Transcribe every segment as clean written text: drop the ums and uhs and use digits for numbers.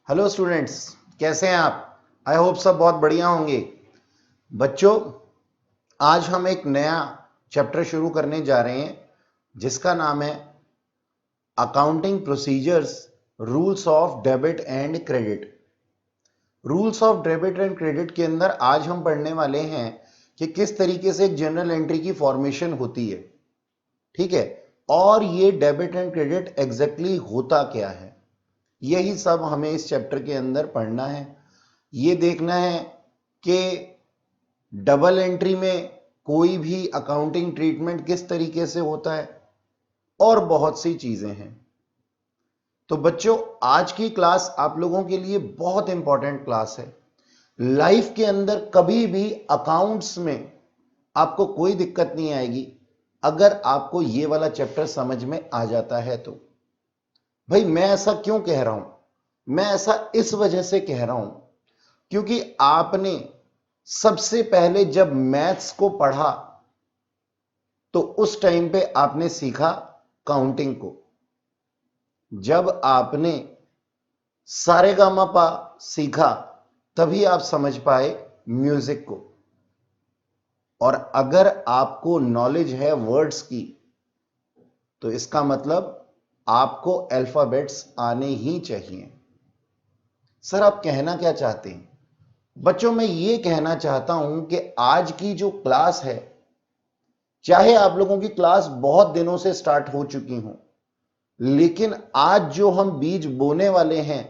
Hello students, कैसे हैं आप? आई होप सब बहुत बढ़िया होंगे। बच्चों, आज हम एक नया चैप्टर शुरू करने जा रहे हैं जिसका नाम है accounting procedures, rules of debit and credit. Rules of debit and credit के अंदर आज हम पढ़ने वाले हैं कि किस तरीके से एक जनरल एंट्री की फॉर्मेशन होती है। ठीक है, और ये डेबिट एंड क्रेडिट एग्जैक्टली होता क्या है, यही सब हमें इस चैप्टर के अंदर पढ़ना है। ये देखना है कि डबल एंट्री में कोई भी अकाउंटिंग ट्रीटमेंट किस तरीके से होता है और बहुत सी चीजें हैं। तो बच्चों, आज की क्लास आप लोगों के लिए बहुत इंपॉर्टेंट क्लास है। लाइफ के अंदर कभी भी अकाउंट्स में आपको कोई दिक्कत नहीं आएगी अगर आपको ये वाला चैप्टर समझ में आ जाता है तो। भाई, मैं ऐसा क्यों कह रहा हूं? मैं ऐसा इस वजह से कह रहा हूं क्योंकि आपने सबसे पहले जब मैथ्स को पढ़ा तो उस टाइम पे आपने सीखा काउंटिंग को। जब आपने सारेगामापा सीखा तभी आप समझ पाए म्यूजिक को। और अगर आपको नॉलेज है वर्ड्स की तो इसका मतलब आपको अल्फाबेट्स आने ही चाहिए। सर, आप कहना क्या चाहते हैं? बच्चों, मैं ये कहना चाहता हूं कि आज की जो क्लास है, चाहे आप लोगों की क्लास बहुत दिनों से स्टार्ट हो चुकी हो, लेकिन आज जो हम बीज बोने वाले हैं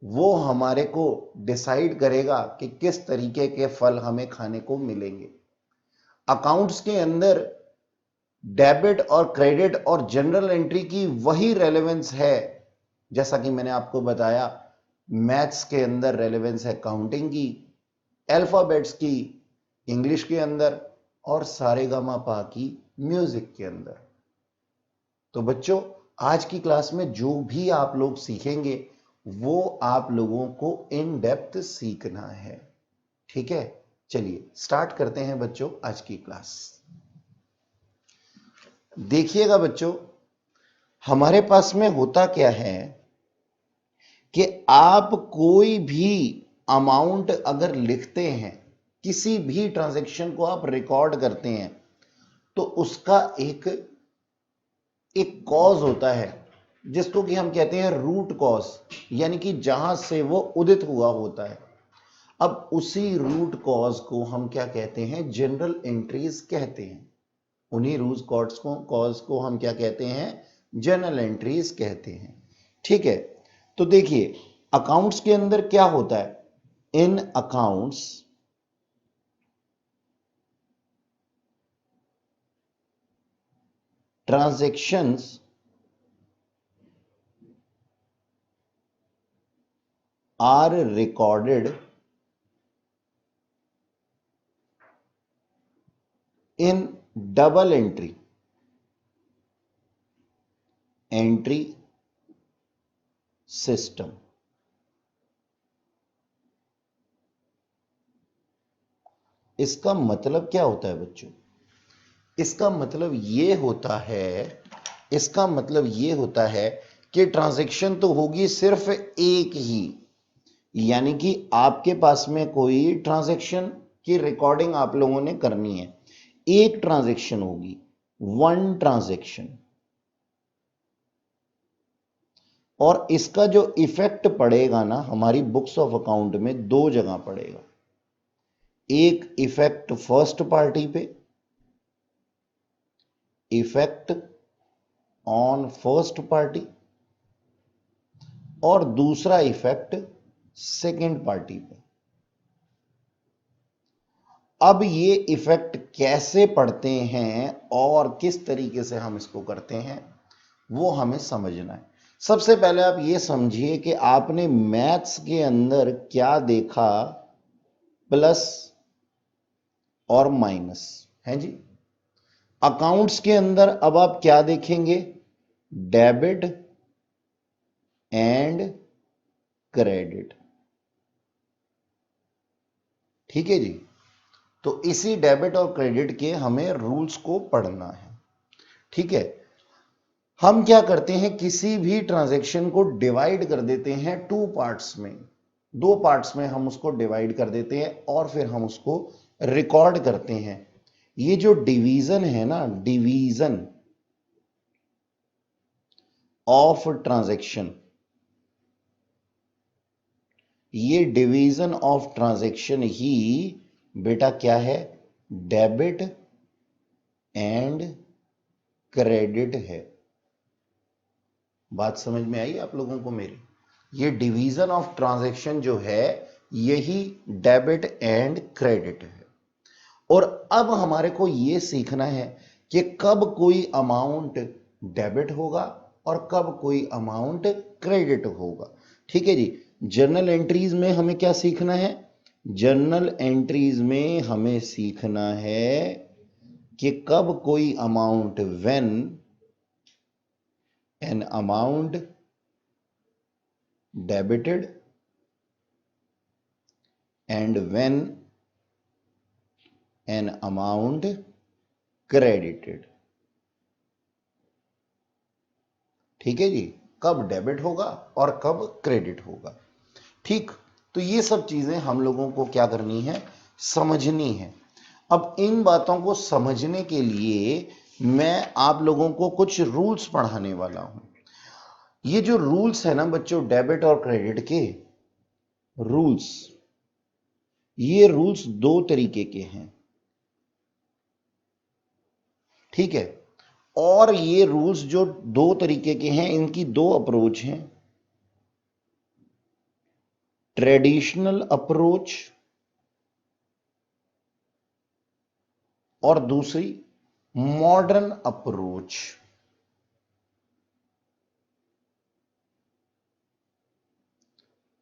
वो हमारे को डिसाइड करेगा कि किस तरीके के फल हमें खाने को मिलेंगे। अकाउंट्स के अंदर डेबिट और क्रेडिट और जनरल एंट्री की वही रेलेवेंस है जैसा कि मैंने आपको बताया। मैथ्स के अंदर रेलेवेंस है काउंटिंग की, अल्फाबेट्स की इंग्लिश के अंदर, और सारेगामापा की म्यूजिक के अंदर। तो बच्चों, आज की क्लास में जो भी आप लोग सीखेंगे वो आप लोगों को इन डेप्थ सीखना है। ठीक है, चलिए स्टार्ट करते हैं बच्चों आज की क्लास। देखिएगा बच्चों, हमारे पास में होता क्या है कि आप कोई भी अमाउंट अगर लिखते हैं, किसी भी ट्रांजैक्शन को आप रिकॉर्ड करते हैं, तो उसका एक कॉज होता है जिसको कि हम कहते हैं रूट कॉज, यानी कि जहां से वो उदित हुआ होता है। अब उसी रूट कॉज को हम क्या कहते हैं? जनरल एंट्रीज कहते हैं। उन्हीं रूट कॉज को हम क्या कहते हैं? जनरल एंट्रीज कहते हैं। ठीक है, तो देखिए अकाउंट्स के अंदर क्या होता है। इन accounts transactions are recorded in double entry system। इसका मतलब क्या होता है बच्चों? इसका मतलब ये होता है कि ट्रांजैक्शन तो होगी सिर्फ एक ही, यानी कि आपके पास में कोई ट्रांजैक्शन की रिकॉर्डिंग आप लोगों ने करनी है। एक ट्रांजैक्शन होगी, वन ट्रांजैक्शन। और इसका जो इफेक्ट पड़ेगा ना हमारी बुक्स ऑफ अकाउंट में, दो जगह पड़ेगा। एक इफेक्ट फर्स्ट पार्टी पे, इफेक्ट ऑन फर्स्ट पार्टी, और दूसरा इफेक्ट सेकेंड पार्टी पे। अब ये इफेक्ट कैसे पड़ते हैं और किस तरीके से हम इसको करते हैं वो हमें समझना है। सबसे पहले आप ये समझिए कि आपने मैथ्स के अंदर क्या देखा, प्लस और माइनस, है जी। अकाउंट्स के अंदर अब आप क्या देखेंगे? Debit and credit. ठीक है जी। तो इसी डेबिट और क्रेडिट के हमें रूल्स को पढ़ना है। ठीक है, हम क्या करते हैं, किसी भी ट्रांजैक्शन को डिवाइड कर देते हैं टू पार्ट्स में, दो पार्ट्स में हम उसको डिवाइड कर देते हैं और फिर हम उसको रिकॉर्ड करते हैं। ये जो डिवीजन है ना, डिवीजन ऑफ ट्रांजैक्शन, ये डिवीजन ऑफ ट्रांजैक्शन ही बेटा क्या है, डेबिट एंड क्रेडिट है। बात समझ में आई आप लोगों को मेरी? ये डिवीजन ऑफ ट्रांजैक्शन जो है यही डेबिट एंड क्रेडिट है। और अब हमारे को ये सीखना है कि कब कोई अमाउंट डेबिट होगा और कब कोई अमाउंट क्रेडिट होगा। ठीक है जी। जर्नल एंट्रीज में हमें क्या सीखना है, जर्नल एंट्रीज में हमें सीखना है कि कब कोई amount, when an amount debited and when an amount credited. ठीक है जी, कब डेबिट होगा और कब क्रेडिट होगा। ठीक, तो ये सब चीजें हम लोगों को क्या करनी है, समझनी है। अब इन बातों को समझने के लिए मैं आप लोगों को कुछ रूल्स पढ़ाने वाला हूं। ये जो रूल्स है ना बच्चों, डेबिट और क्रेडिट के रूल्स, ये रूल्स दो तरीके के हैं। ठीक है, और ये रूल्स जो दो तरीके के हैं, इनकी दो अप्रोच हैं, ट्रेडिशनल अप्रोच और दूसरी मॉडर्न अप्रोच।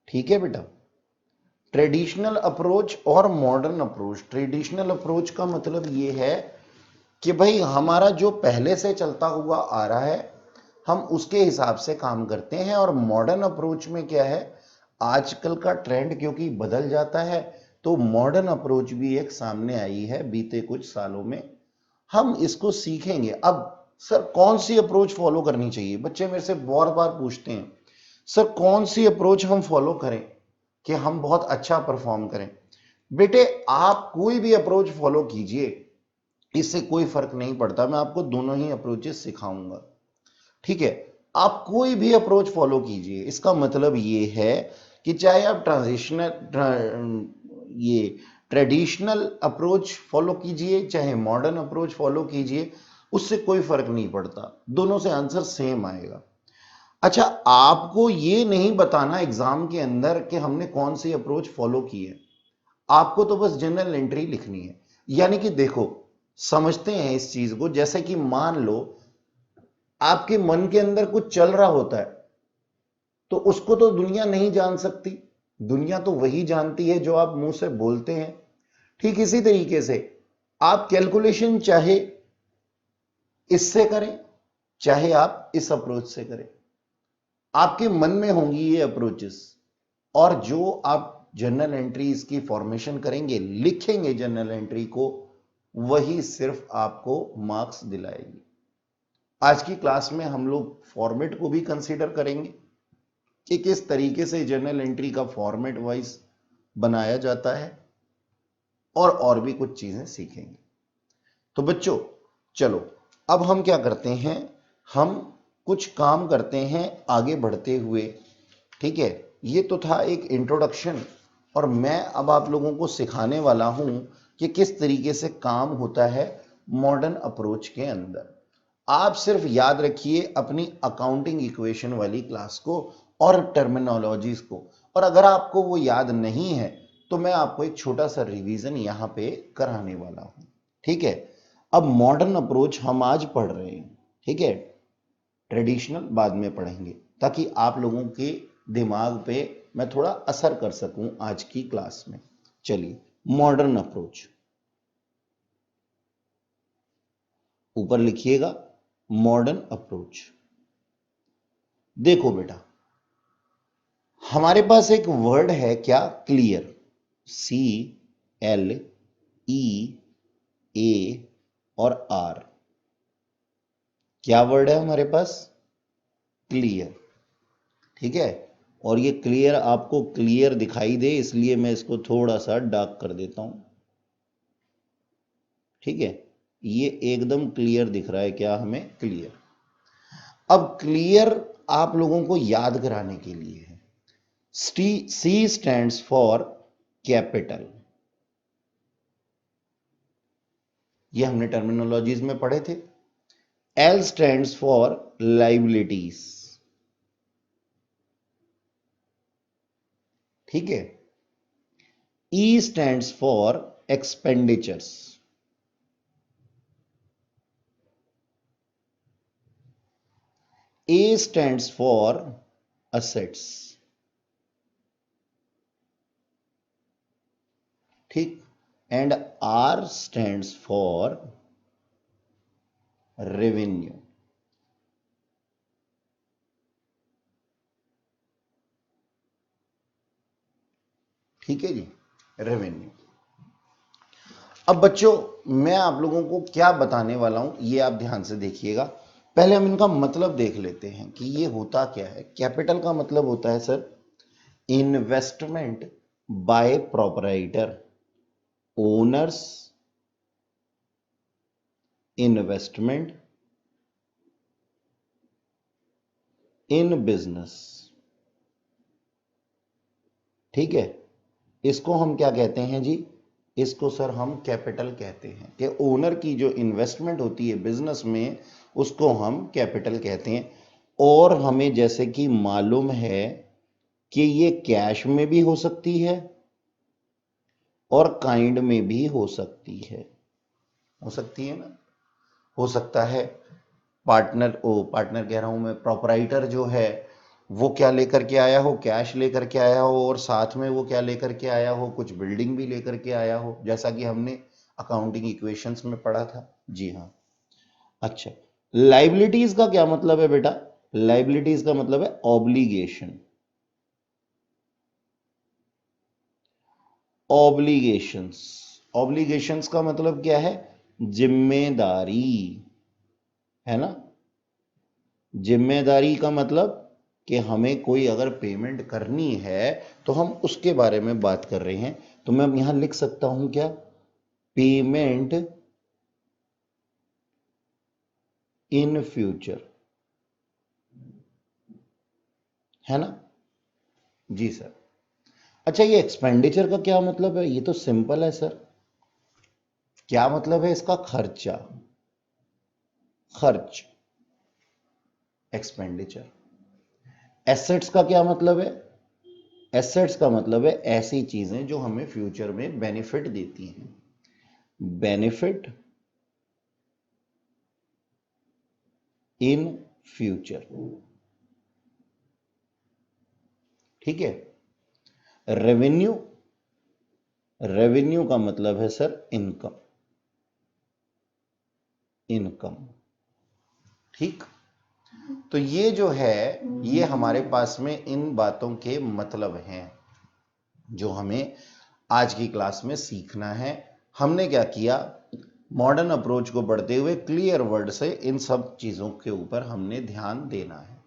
ठीक है बेटा, ट्रेडिशनल अप्रोच और मॉडर्न अप्रोच। ट्रेडिशनल अप्रोच का मतलब यह है कि भाई हमारा जो पहले से चलता हुआ आ रहा है हम उसके हिसाब से काम करते हैं। और मॉडर्न अप्रोच में क्या है, आजकल का ट्रेंड क्योंकि बदल जाता है तो मॉडर्न अप्रोच भी एक सामने आई है बीते कुछ सालों में। हम इसको सीखेंगे। अब सर कौन सी अप्रोच फॉलो करनी चाहिए, बच्चे मेरे से बहुत बार पूछते हैं सर कौन सी अप्रोच हम फॉलो करें कि हम बहुत अच्छा परफॉर्म करें। बेटे आप कोई भी अप्रोच फॉलो कीजिए, इससे कोई फर्क नहीं पड़ता, मैं आपको दोनों ही अप्रोचेस सिखाऊंगा। ठीक है, आप कोई भी अप्रोच फॉलो कीजिए, इसका मतलब ये है कि चाहे आप ये ट्रेडिशनल अप्रोच फॉलो कीजिए चाहे मॉडर्न अप्रोच फॉलो कीजिए, उससे कोई फर्क नहीं पड़ता, दोनों से आंसर सेम आएगा। अच्छा, आपको ये नहीं बताना एग्जाम के अंदर कि हमने कौन सी अप्रोच फॉलो की है, आपको तो बस जनरल एंट्री लिखनी है। यानी कि देखो, समझते हैं इस चीज को, जैसे कि मान लो आपके मन के अंदर कुछ चल रहा होता है तो उसको तो दुनिया नहीं जान सकती, दुनिया तो वही जानती है जो आप मुंह से बोलते हैं। ठीक इसी तरीके से आप कैलकुलेशन चाहे इससे करें चाहे आप इस अप्रोच से करें, आपके मन में होंगी ये अप्रोचेस। और जो आप जर्नल एंट्रीज की फॉर्मेशन करेंगे, लिखेंगे जर्नल एंट्री को, वही सिर्फ आपको मार्क्स दिलाएगी। आज की क्लास में हम लोग फॉर्मेट को भी कंसीडर करेंगे कि किस तरीके से जर्नल एंट्री का फॉर्मेट वाइज बनाया जाता है, और भी कुछ चीजें सीखेंगे। तो बच्चों चलो अब हम क्या करते हैं, हम कुछ काम करते हैं आगे बढ़ते हुए। ठीक है, ये तो था एक इंट्रोडक्शन, और मैं अब आप लोगों को सिखाने वाला हूं कि किस तरीके से काम होता है मॉडर्न अप्रोच के अंदर। आप सिर्फ याद रखिए अपनी अकाउंटिंग इक्वेशन वाली क्लास को और टर्मिनोलॉजीज को, और अगर आपको वो याद नहीं है तो मैं आपको एक छोटा सा रिवीजन यहां पे कराने वाला हूं। ठीक है, अब मॉडर्न अप्रोच हम आज पढ़ रहे हैं, ठीक है, ट्रेडिशनल बाद में पढ़ेंगे ताकि आप लोगों के दिमाग पे मैं थोड़ा असर कर सकूं आज की क्लास में। चलिए, मॉडर्न अप्रोच ऊपर लिखिएगा, मॉडर्न अप्रोच। देखो बेटा, हमारे पास एक वर्ड है क्या, क्लियर, CLE A और R। क्या वर्ड है हमारे पास? क्लियर। ठीक है, और ये क्लियर आपको क्लियर दिखाई दे इसलिए मैं इसको थोड़ा सा डार्क कर देता हूं। ठीक है, ये एकदम क्लियर दिख रहा है क्या हमें? क्लियर। अब क्लियर आप लोगों को याद कराने के लिए है। सी स्टैंड्स फॉर कैपिटल, ये हमने टर्मिनोलॉजीज में पढ़े थे। एल स्टैंड्स फॉर लाइबिलिटीज, ठीक है। E stands for expenditures, A stands for assets, ठीक, and R stands for revenue. ठीक है जी, रेवेन्यू। अब बच्चों मैं आप लोगों को क्या बताने वाला हूं ये आप ध्यान से देखिएगा। पहले हम इनका मतलब देख लेते हैं कि ये होता क्या है। कैपिटल का मतलब होता है sir investment by proprietor, owners investment in business. ठीक है, इसको हम क्या कहते हैं जी? इसको सर हम कैपिटल कहते हैं कि ओनर की जो इन्वेस्टमेंट होती है बिजनेस में उसको हम कैपिटल कहते हैं। और हमें जैसे कि मालूम है कि ये कैश में भी हो सकती है और काइंड में भी हो सकती है। हो सकती है ना? हो सकता है पार्टनर कह रहा हूं मैं, प्रोपराइटर जो है वो क्या लेकर के आया हो? कैश लेकर के आया हो, और साथ में वो क्या लेकर के आया हो? कुछ बिल्डिंग भी लेकर के आया हो, जैसा कि हमने अकाउंटिंग इक्वेशंस में पढ़ा था। जी हाँ। अच्छा, लाइबिलिटीज का क्या मतलब है बेटा? लाइबिलिटीज का मतलब है ऑब्लिगेशन। ऑब्लिगेशंस, ऑब्लिगेशंस का मतलब क्या है? जिम्मेदारी, है ना। जिम्मेदारी का मतलब कि हमें कोई अगर पेमेंट करनी है तो हम उसके बारे में बात कर रहे हैं। तो मैं यहां लिख सकता हूं क्या? पेमेंट इन फ्यूचर, है ना। जी सर। अच्छा, ये एक्सपेंडिचर का क्या मतलब है? ये तो सिंपल है सर। क्या मतलब है इसका? खर्चा, खर्च, एक्सपेंडिचर। एसेट्स का क्या मतलब है? एसेट्स का मतलब है ऐसी चीजें जो हमें फ्यूचर में बेनिफिट देती हैं। बेनिफिट इन फ्यूचर, ठीक है। रेवेन्यू, रेवेन्यू का मतलब है सर इनकम, इनकम, ठीक। तो ये जो है ये हमारे पास में इन बातों के मतलब हैं जो हमें आज की क्लास में सीखना है। हमने क्या किया? मॉडर्न अप्रोच को बढ़ते हुए क्लियर वर्ड से इन सब चीजों के ऊपर हमने ध्यान देना है।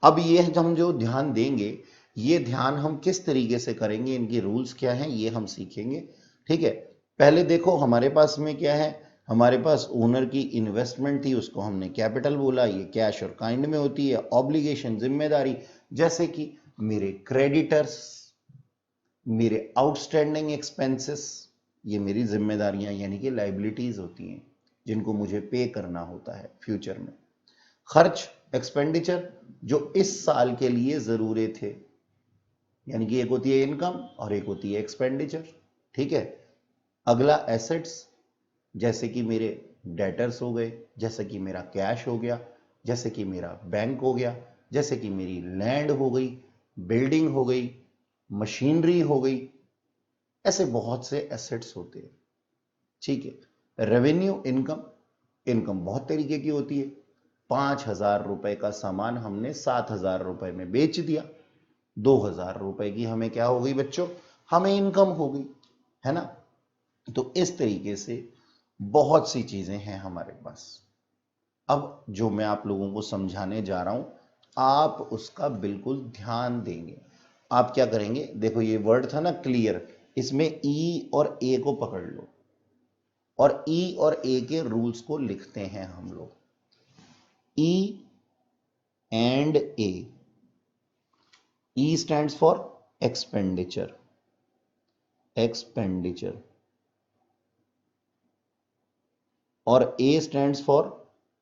अब ये हम जो ध्यान देंगे ये ध्यान हम किस तरीके से करेंगे, इनके रूल्स क्या हैं ये हम सीखेंगे। ठीक है, पहले देखो हमारे पास में क्या है। हमारे पास ओनर की इन्वेस्टमेंट थी, उसको हमने कैपिटल बोला। ये कैश और काइंड में होती है। ऑब्लिगेशन, जिम्मेदारी, जैसे कि मेरे क्रेडिटर्स, मेरे आउटस्टैंडिंग एक्सपेंसेस, ये मेरी जिम्मेदारियां यानी कि लाइबिलिटीज होती हैं जिनको मुझे पे करना होता है फ्यूचर में। खर्च, एक्सपेंडिचर, जो इस साल के लिए जरूरी थे, यानी कि एक होती है इनकम और एक होती है एक्सपेंडिचर। ठीक है। अगला एसेट्स, जैसे कि मेरे डेटर्स हो गए, जैसे कि मेरा कैश हो गया, जैसे कि मेरा बैंक हो गया, जैसे कि मेरी लैंड हो गई, बिल्डिंग हो गई, मशीनरी हो गई। ऐसे बहुत से एसेट्स होते हैं। ठीक है। रेवेन्यू, इनकम, इनकम बहुत तरीके की होती है। 5,000 रुपए का सामान हमने 7,000 रुपए में बेच दिया, 2,000 रुपए की हमें क्या हो गई बच्चों? हमें इनकम हो गई, है ना। तो इस तरीके से बहुत सी चीजें हैं हमारे पास। अब जो मैं आप लोगों को समझाने जा रहा हूं आप उसका बिल्कुल ध्यान देंगे। आप क्या करेंगे, देखो ये वर्ड था ना क्लियर, इसमें ई और ए को पकड़ लो और ई और ए के रूल्स को लिखते हैं हम लोग। E and A, E stands for expenditure, expenditure, और ए स्टैंड्स फॉर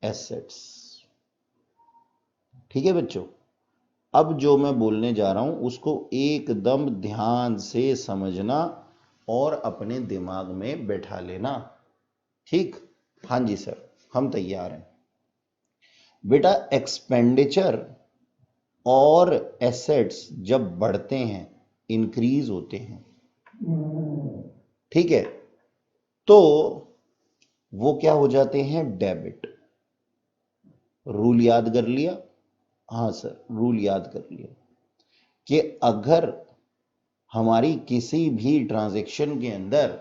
एसेट्स। ठीक है बच्चों, अब जो मैं बोलने जा रहा हूं उसको एकदम ध्यान से समझना और अपने दिमाग में बैठा लेना। ठीक, हाँ जी सर, हम तैयार हैं। बेटा एक्सपेंडिचर और एसेट्स जब बढ़ते हैं, इंक्रीज होते हैं, ठीक है, तो वो क्या हो जाते हैं, डेबिट। रूल याद कर लिया? हाँ सर, रूल याद कर लिया कि अगर हमारी किसी भी ट्रांजैक्शन के अंदर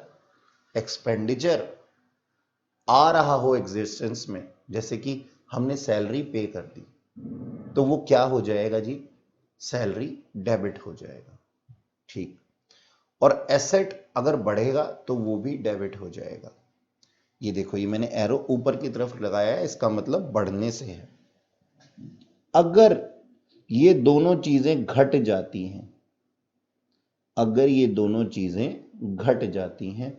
एक्सपेंडिचर आ रहा हो एग्जिस्टेंस में, जैसे कि हमने सैलरी पे कर दी, तो वो क्या हो जाएगा जी, सैलरी डेबिट हो जाएगा। ठीक, और एसेट अगर बढ़ेगा तो वो भी डेबिट हो जाएगा। ये देखो, ये मैंने एरो ऊपर की तरफ लगाया है, इसका मतलब बढ़ने से है। अगर ये दोनों चीजें घट जाती हैं, अगर ये दोनों चीजें घट जाती हैं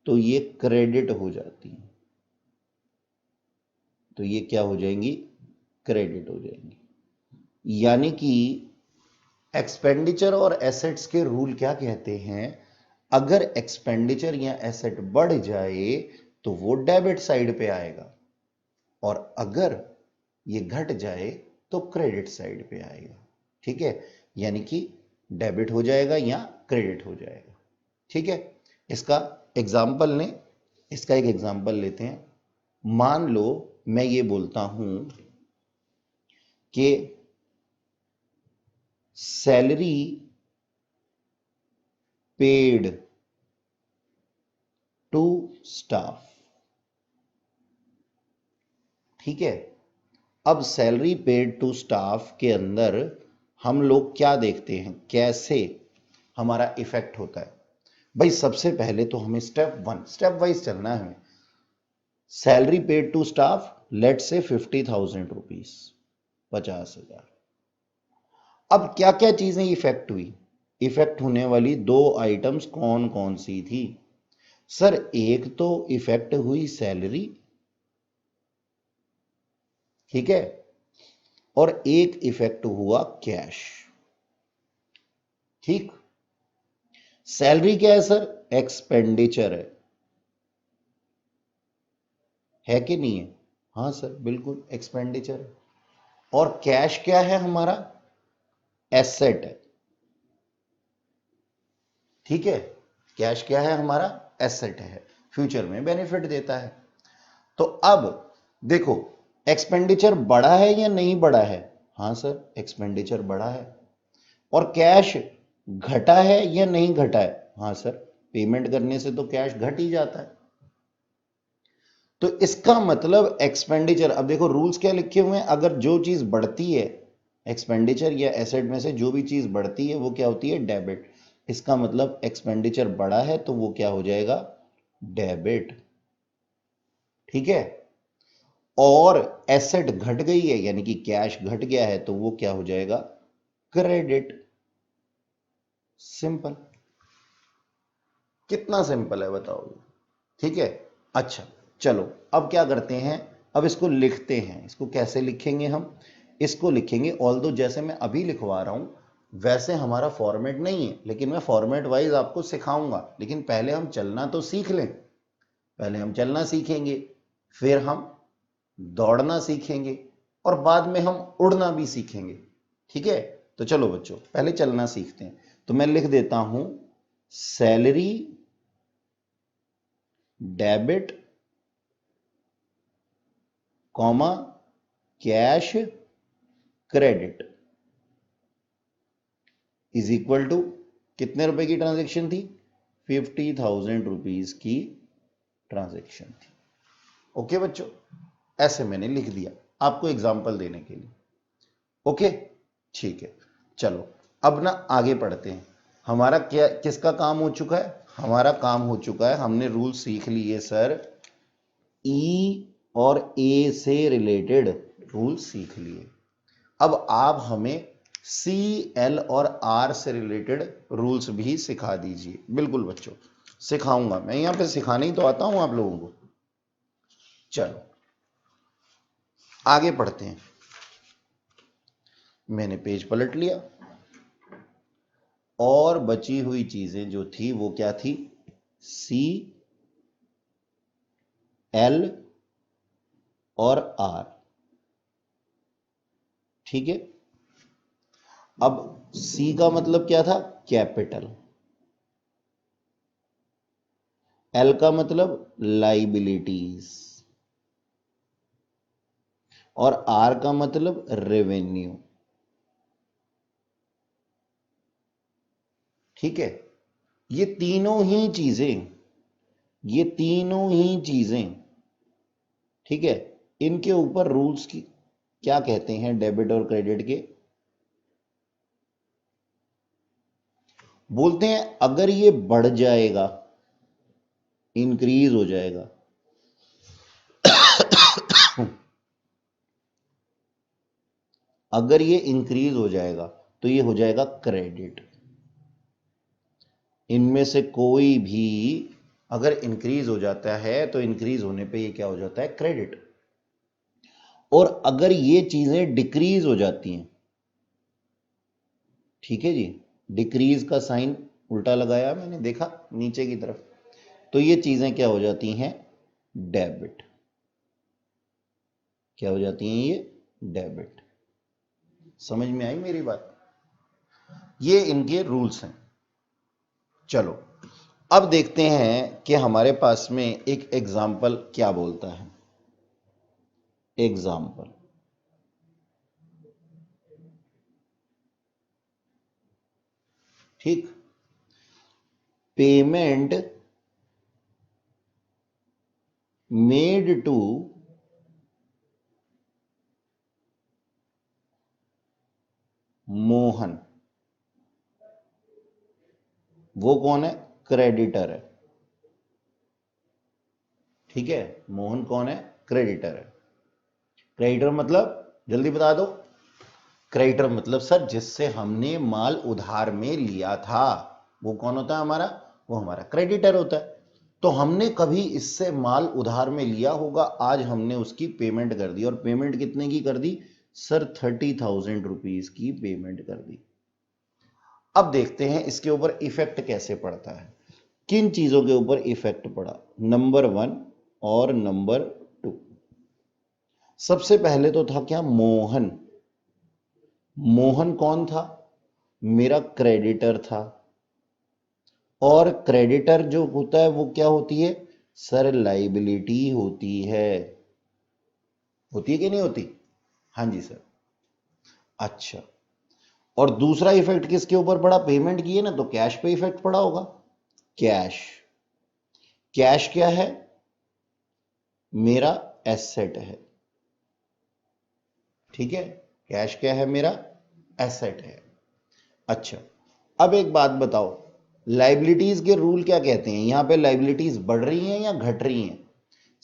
तो ये क्रेडिट हो जाती हैं, तो ये क्या हो जाएंगी, क्रेडिट हो जाएंगी। यानी कि एक्सपेंडिचर और एसेट्स के रूल क्या कहते हैं, अगर एक्सपेंडिचर या एसेट बढ़ जाए तो वो डेबिट साइड पे आएगा, और अगर ये घट जाए तो क्रेडिट साइड पे आएगा। ठीक है, यानी कि डेबिट हो जाएगा या क्रेडिट हो जाएगा। ठीक है, इसका एग्जाम्पल लें, इसका एक एग्जाम्पल लेते हैं। मान लो मैं ये बोलता हूं कि सैलरी पेड टू स्टाफ। ठीक है, अब सैलरी पेड टू स्टाफ के अंदर हम लोग क्या देखते हैं, कैसे हमारा इफेक्ट होता है। भाई सबसे पहले तो हमें स्टेप वाइज चलना है। हमें salary paid to staff, let say 50,000 rupees, 50,000। अब क्या क्या चीजें इफेक्ट हुई, इफेक्ट होने वाली दो आइटम्स कौन कौन सी थी सर, एक तो इफेक्ट हुई सैलरी, ठीक है, और एक इफेक्ट हुआ कैश। ठीक, सैलरी क्या है सर, एक्सपेंडिचर है कि नहीं है, हाँ सर बिल्कुल एक्सपेंडिचर है। और कैश क्या है हमारा, एसेट है। ठीक है, कैश क्या है हमारा, एसेट है, फ्यूचर में बेनिफिट देता है। तो अब देखो, एक्सपेंडिचर बढ़ा है या नहीं बढ़ा है, हाँ सर एक्सपेंडिचर बढ़ा है। और कैश घटा है या नहीं घटा है, हाँ सर पेमेंट करने से तो कैश घट ही जाता है। तो इसका मतलब एक्सपेंडिचर, अब देखो रूल्स क्या लिखे हुए हैं, अगर जो चीज बढ़ती है एक्सपेंडिचर या एसेट में से जो भी चीज बढ़ती है वो क्या होती है, डेबिट। इसका मतलब एक्सपेंडिचर बढ़ा है तो वो क्या हो जाएगा, डेबिट। ठीक है, और एसेट घट गई है यानी कि कैश घट गया है तो वो क्या हो जाएगा, क्रेडिट। सिंपल, कितना सिंपल है बताओ। ठीक है, अच्छा चलो अब क्या करते हैं, अब इसको लिखते हैं। इसको कैसे लिखेंगे हम, इसको लिखेंगे, ऑल्दो जैसे मैं अभी लिखवा रहा हूं वैसे हमारा फॉर्मेट नहीं है, लेकिन मैं फॉर्मेट वाइज आपको सिखाऊंगा। लेकिन पहले हम चलना तो सीख लें, पहले हम चलना सीखेंगे, फिर हम दौड़ना सीखेंगे, और बाद में हम उड़ना भी सीखेंगे। ठीक है, तो चलो बच्चों पहले चलना सीखते हैं। तो मैं लिख देता हूं salary debit comma cash credit is equal to, कितने रुपए की ट्रांजैक्शन थी, 50,000 रुपीज की ट्रांजैक्शन थी। ओके बच्चों, ऐसे मैंने लिख दिया आपको एग्जाम्पल देने के लिए। ओके, ठीक है, चलो अब ना आगे पढ़ते हैं। हमारा क्या किसका काम हो चुका है? हमारा काम हो चुका है, हमने रूल सीख लिए सर, ई और ए से रिलेटेड रूल सीख लिए। अब आप हमें सी, एल और आर से रिलेटेड रूल्स भी सिखा दीजिए। बिल्कुल बच्चों, सिखाऊंगा मैं, यहां पे सिखाने ही तो आता हूं आप लोगों को। चलो आगे पढ़ते हैं। मैंने पेज पलट लिया और बची हुई चीजें जो थी वो क्या थी? सी, एल और आर। ठीक है, अब सी का मतलब क्या था? कैपिटल। एल का मतलब लाइबिलिटीज और आर का मतलब रेवेन्यू। ठीक है, ये तीनों ही चीजें, ये तीनों ही चीजें, ठीक है, इनके ऊपर रूल्स की क्या कहते हैं डेबिट और क्रेडिट के? बोलते हैं अगर ये बढ़ जाएगा, इंक्रीज हो जाएगा, अगर ये इंक्रीज हो जाएगा तो ये हो जाएगा क्रेडिट। इनमें से कोई भी अगर इंक्रीज हो जाता है तो इंक्रीज होने पे ये क्या हो जाता है? क्रेडिट। और अगर ये चीजें डिक्रीज हो जाती हैं, ठीक है जी, डिक्रीज का साइन उल्टा लगाया मैंने, देखा नीचे की तरफ, तो ये चीजें क्या हो जाती हैं? डेबिट। क्या हो जाती हैं ये? डेबिट। समझ में आई मेरी बात? ये इनके रूल्स हैं। चलो अब देखते हैं कि हमारे पास में एक एग्जाम्पल क्या बोलता है। एग्जाम्पल, ठीक, पेमेंट मेड टू मोहन। वो कौन है? क्रेडिटर है। ठीक है, मोहन कौन है? क्रेडिटर है। क्रेडिटर मतलब जल्दी बता दो। क्रेडिटर मतलब सर जिससे हमने माल उधार में लिया था, वो कौन होता है हमारा? वो हमारा क्रेडिटर होता है। तो हमने कभी इससे माल उधार में लिया होगा, आज हमने उसकी पेमेंट कर दी। और पेमेंट कितने की कर दी? सर 30,000 रुपीज की पेमेंट कर दी। अब देखते हैं इसके ऊपर इफेक्ट कैसे पड़ता है। किन चीजों के ऊपर इफेक्ट पड़ा? नंबर 1 और नंबर 2। सबसे पहले तो था क्या? मोहन। मोहन कौन था? मेरा क्रेडिटर था। और क्रेडिटर जो होता है वो क्या होती है? सर लाइबिलिटी होती है। होती है कि नहीं होती? हाँ जी सर। अच्छा, और दूसरा इफेक्ट किसके ऊपर पड़ा? पेमेंट की है ना, तो कैश पे इफेक्ट पड़ा होगा। कैश, कैश क्या है? मेरा एसेट है। ठीक है, कैश क्या है? मेरा एसेट है। अच्छा, अब एक बात बताओ, लाइबिलिटीज के रूल क्या कहते हैं? यहां पे लाइबिलिटीज बढ़ रही हैं या घट रही हैं?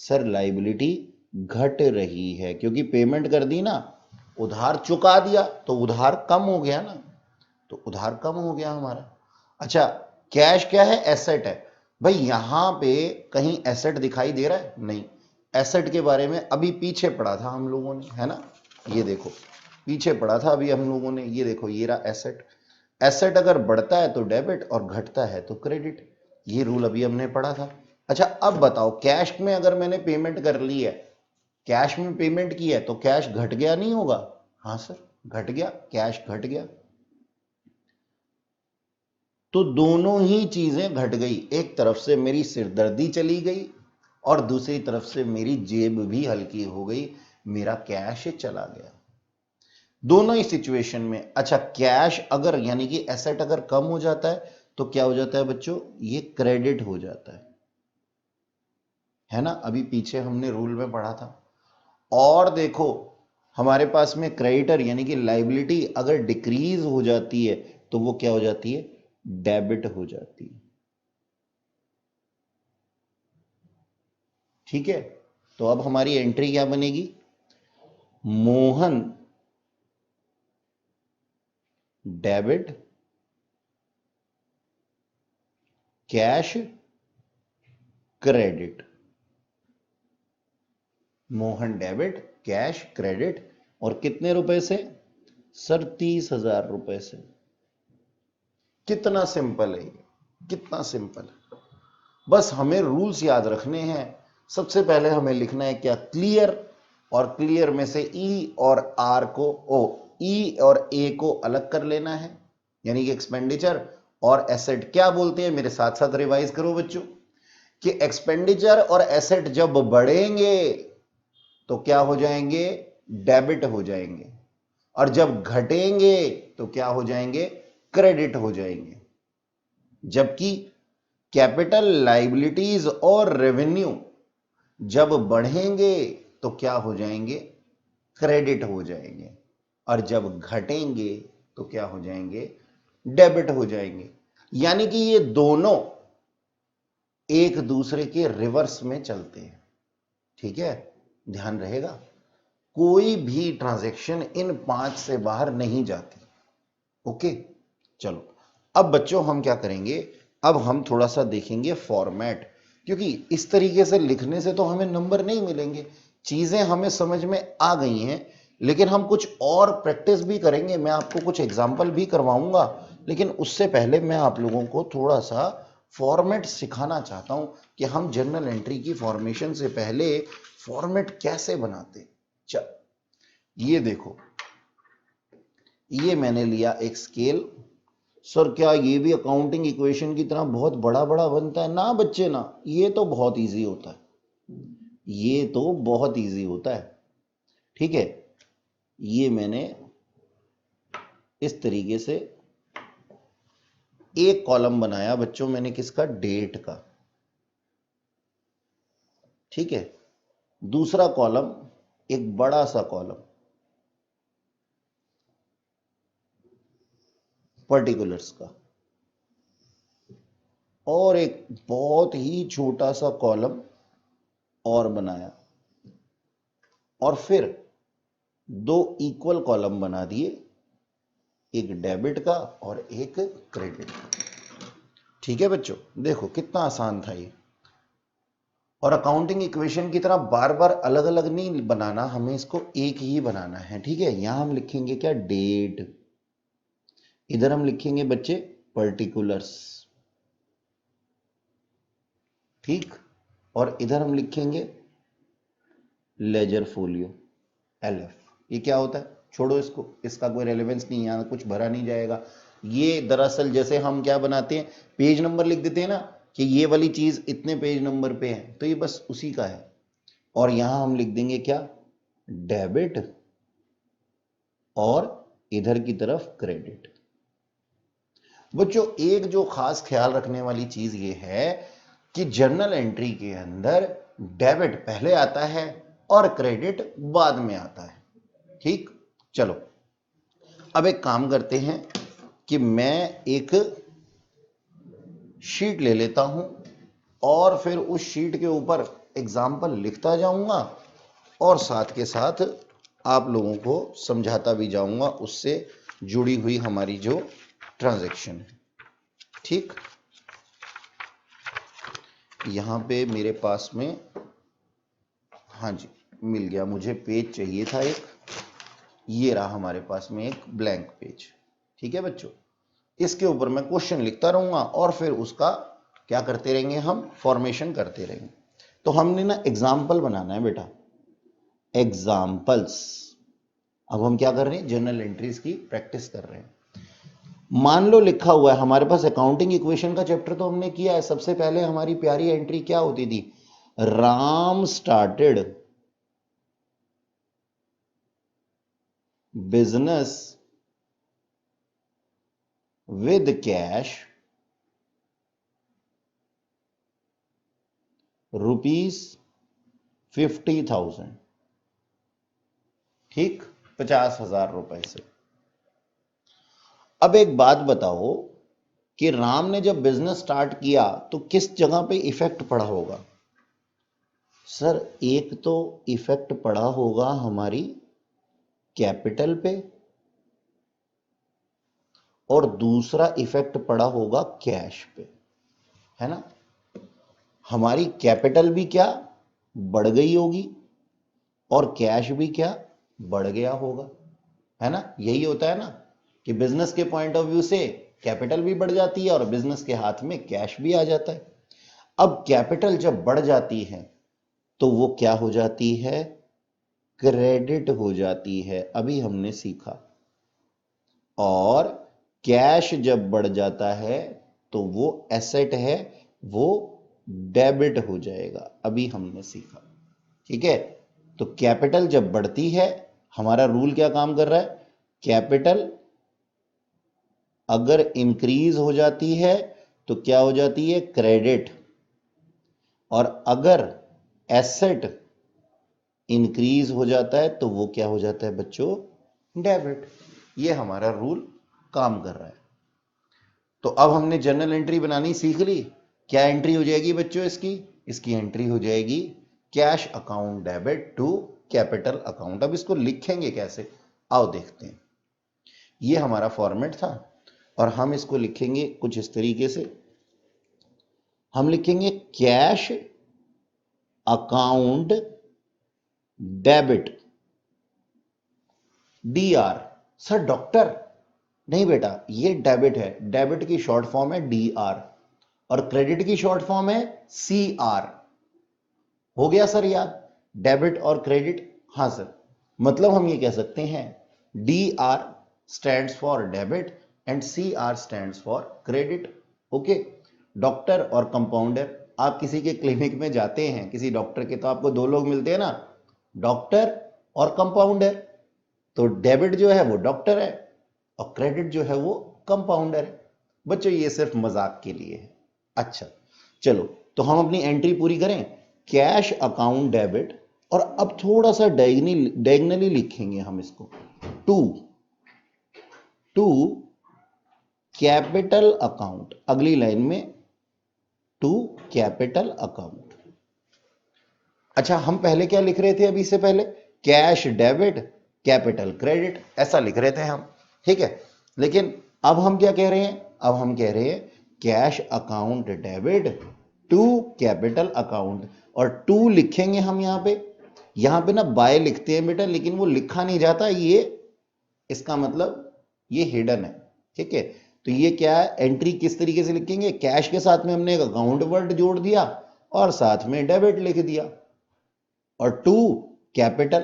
सर लाइबिलिटी घट रही है, क्योंकि पेमेंट कर दी ना, उधार चुका दिया तो उधार कम हो गया ना, तो उधार कम हो गया हमारा। अच्छा, कैश क्या है? एसेट है। भाई यहां पे कहीं एसेट दिखाई दे रहा है? नहीं। एसेट के बारे में अभी पीछे पढ़ा था हम लोगों ने, है ना? ये देखो पीछे पढ़ा था अभी हम लोगों ने, ये देखो ये रहा एसेट। एसेट अगर बढ़ता है तो डेबिट और घटता है तो क्रेडिट। ये रूल अभी हमने पढ़ा था। अच्छा अब बताओ, कैश में अगर मैंने पेमेंट कर ली है, कैश में पेमेंट की है, तो कैश घट गया नहीं होगा? हाँ सर, घट गया, कैश घट गया। तो दोनों ही चीजें घट गई। एक तरफ से मेरी सिरदर्दी चली गई और दूसरी तरफ से मेरी जेब भी हल्की हो गई, मेरा कैश चला गया। दोनों ही सिचुएशन में। अच्छा, कैश अगर यानी कि एसेट अगर कम हो जाता है तो क्या हो जाता है बच्चों? ये क्रेडिट हो जाता है ना? अभी पीछे हमने रूल में पढ़ा था। और देखो हमारे पास में क्रेडिटर यानी कि लाइबिलिटी अगर डिक्रीज हो जाती है तो वो क्या हो जाती है, डेबिट हो जाती है। ठीक है, तो अब हमारी एंट्री क्या बनेगी, Mohan debit cash credit, Mohan debit cash credit, और कितने रुपए से सर, 30,000 रुपए से। कितना सिंपल है ये, कितना सिंपल है। बस हमें रूल्स याद रखने हैं। सबसे पहले हमें लिखना है क्या, क्लियर, और क्लियर में से ई और आर को, ओ ई और ए को अलग कर लेना है, यानी कि एक्सपेंडिचर और एसेट क्या बोलते हैं, मेरे साथ साथ रिवाइज करो बच्चों, कि एक्सपेंडिचर और एसेट जब बढ़ेंगे तो क्या हो जाएंगे, डेबिट हो जाएंगे, और जब घटेंगे तो क्या हो जाएंगे, क्रेडिट हो जाएंगे। जबकि कैपिटल लाइबिलिटीज और रेवेन्यू जब बढ़ेंगे तो क्या हो जाएंगे, क्रेडिट हो जाएंगे, और जब घटेंगे तो क्या हो जाएंगे, डेबिट हो जाएंगे। यानी कि ये दोनों एक दूसरे के रिवर्स में चलते हैं। ठीक है, ध्यान रहेगा, कोई भी ट्रांजैक्शन इन 5 से बाहर नहीं जाती। ओके, चलो अब बच्चों हम क्या करेंगे, अब हम थोड़ा सा देखेंगे फॉर्मेट, क्योंकि इस तरीके से लिखने से तो हमें नंबर नहीं मिलेंगे। चीजें हमें समझ में आ गई हैं, लेकिन हम कुछ और प्रैक्टिस भी करेंगे, मैं आपको कुछ एग्जाम्पल भी करवाऊंगा, लेकिन उससे पहले मैं आप लोगों को थोड़ा सा फॉर्मेट सिखाना चाहता हूं कि हम जर्नल एंट्री की फॉर्मेशन से पहले फॉर्मेट कैसे बनाते। चल ये देखो, ये मैंने लिया एक स्केल। सर क्या ये भी अकाउंटिंग इक्वेशन की तरह बहुत बड़ा बड़ा बनता है, ना बच्चे ना, ये तो बहुत इजी होता है, ये तो बहुत इजी होता है। ठीक है, ये मैंने इस तरीके से एक कॉलम बनाया बच्चों मैंने, किसका, डेट का। ठीक है, दूसरा कॉलम एक बड़ा सा कॉलम पर्टिकुलर्स का, और एक बहुत ही छोटा सा कॉलम और बनाया, और फिर 2 इक्वल कॉलम बना दिए, एक डेबिट का और एक क्रेडिट का। ठीक है बच्चों, देखो कितना आसान था ये। और अकाउंटिंग इक्वेशन की तरह बार बार अलग अलग नहीं बनाना, हमें इसको एक ही बनाना है। ठीक है, यहां हम लिखेंगे क्या, डेट, इधर हम लिखेंगे बच्चे पर्टिकुलर्स। ठीक, और इधर हम लिखेंगे लेजर फोलियो, LF। ये क्या होता है, छोड़ो इसको, इसका कोई रेलेवेंस नहीं, यहां कुछ भरा नहीं जाएगा। ये दरअसल जैसे हम क्या बनाते हैं, पेज नंबर लिख देते हैं ना, कि ये वाली चीज इतने पेज नंबर पे है, तो ये बस उसी का है। और यहां हम लिख देंगे क्या, डेबिट, और इधर की तरफ क्रेडिट। बच्चों एक जो खास ख्याल रखने वाली चीज ये है कि जर्नल एंट्री के अंदर डेबिट पहले आता है और क्रेडिट बाद में आता है। ठीक, चलो अब एक काम करते हैं कि मैं एक शीट ले लेता हूं, और फिर उस शीट के ऊपर एग्जाम्पल लिखता जाऊंगा, और साथ के साथ आप लोगों को समझाता भी जाऊंगा उससे जुड़ी हुई हमारी जो ट्रांजैक्शन है। ठीक, यहां पे मेरे पास में, हाँ जी मिल गया, मुझे पेज चाहिए था एक, ये रहा हमारे पास में एक ब्लैंक पेज। ठीक है बच्चों, इसके ऊपर मैं क्वेश्चन लिखता रहूंगा, और फिर उसका क्या करते रहेंगे, हम फॉर्मेशन करते रहेंगे। तो हमने ना एग्जाम्पल बनाना है बेटा, एग्जाम्पल्स। अब हम क्या कर रहे हैं, जर्नल एंट्रीज की प्रैक्टिस कर रहे हैं। मान लो लिखा हुआ है हमारे पास, अकाउंटिंग इक्वेशन का चैप्टर तो हमने किया है। सबसे पहले हमारी प्यारी एंट्री क्या होती थी, Ram started business with cash rupees 50,000। ठीक, 50,000 रुपए से। अब एक बात बताओ कि राम ने जब बिजनेस स्टार्ट किया तो किस जगह पे इफेक्ट पड़ा होगा? सर एक तो इफेक्ट पड़ा होगा हमारी कैपिटल पे और दूसरा इफेक्ट पड़ा होगा कैश पे, है ना। हमारी कैपिटल भी क्या बढ़ गई होगी और कैश भी क्या बढ़ गया होगा, है ना। यही होता है ना कि बिजनेस के पॉइंट ऑफ व्यू से कैपिटल भी बढ़ जाती है और बिजनेस के हाथ में कैश भी आ जाता है। अब कैपिटल जब बढ़ जाती है तो वो क्या हो जाती है? क्रेडिट हो जाती है, अभी हमने सीखा। और कैश जब बढ़ जाता है तो वो एसेट है, वो डेबिट हो जाएगा, अभी हमने सीखा। ठीक है, तो कैपिटल जब बढ़ती है, हमारा रूल क्या काम कर रहा है? कैपिटल अगर इंक्रीज हो जाती है तो क्या हो जाती है? क्रेडिट। और अगर एसेट इंक्रीज हो जाता है तो वो क्या हो जाता है बच्चों? डेबिट। ये हमारा रूल काम कर रहा है। तो अब हमने जर्नल एंट्री बनानी सीख ली। क्या एंट्री हो जाएगी बच्चों इसकी? इसकी एंट्री हो जाएगी cash account debit to capital account. अब इसको लिखेंगे कैसे, आओ देखते हैं। ये हमारा फॉर्मेट था और हम इसको लिखेंगे कुछ इस तरीके से। हम लिखेंगे cash account debit DR। Sir doctor नहीं बेटा, ये डेबिट है, डेबिट की शॉर्ट फॉर्म है DR और क्रेडिट की शॉर्ट फॉर्म है CR। हो गया सर याद? डेबिट और क्रेडिट। हाँ सर, मतलब हम ये कह सकते हैं DR stands for debit and CR stands for credit. Okay. Doctor और कंपाउंडर, आप किसी के क्लिनिक में जाते हैं किसी डॉक्टर के, तो आपको दो लोग मिलते हैं ना, डॉक्टर और कंपाउंडर। तो डेबिट जो है वो डॉक्टर है और क्रेडिट जो है वो कंपाउंडर है। बच्चों ये सिर्फ मजाक के लिए है। अच्छा चलो, तो हम अपनी एंट्री पूरी करें। कैश अकाउंट डेबिट, और अब थोड़ा सा डायगनली लिखेंगे हम इसको, टू कैपिटल अकाउंट। अगली लाइन में टू कैपिटल अकाउंट। अच्छा, हम पहले क्या लिख रहे थे? अभी से पहले कैश डेबिट कैपिटल क्रेडिट, ऐसा लिख रहे थे हम। ठीक है, लेकिन अब हम क्या कह रहे हैं? अब हम कह रहे हैं cash account debit to capital account. और टू लिखेंगे हम यहां पे ना बाय लिखते हैं बेटा, लेकिन वो लिखा नहीं जाता, ये इसका मतलब ये हिडन है। ठीक है, तो ये क्या है? एंट्री किस तरीके से लिखेंगे? कैश के साथ में हमने एक अकाउंट वर्ड जोड़ दिया और साथ में डेबिट लिख दिया। और टू कैपिटल,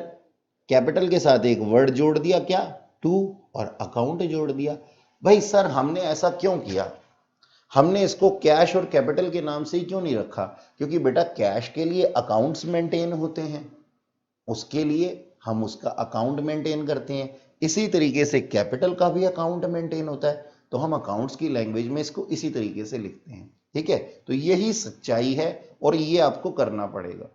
कैपिटल के साथ एक वर्ड जोड़ दिया, क्या? टू, और अकाउंट जोड़ दिया। भाई सर हमने ऐसा क्यों किया? हमने इसको कैश और कैपिटल के नाम से ही क्यों नहीं रखा? क्योंकि बेटा कैश के लिए अकाउंट्स मेंटेन होते हैं, उसके लिए हम उसका अकाउंट मेंटेन करते हैं। इसी तरीके से कैपिटल का भी अकाउंट मेंटेन होता है, तो हम अकाउंट्स की लैंग्वेज में इसको इसी तरीके से लिखते हैं। ठीक है, तो यही सच्चाई है और ये आपको करना पड़ेगा।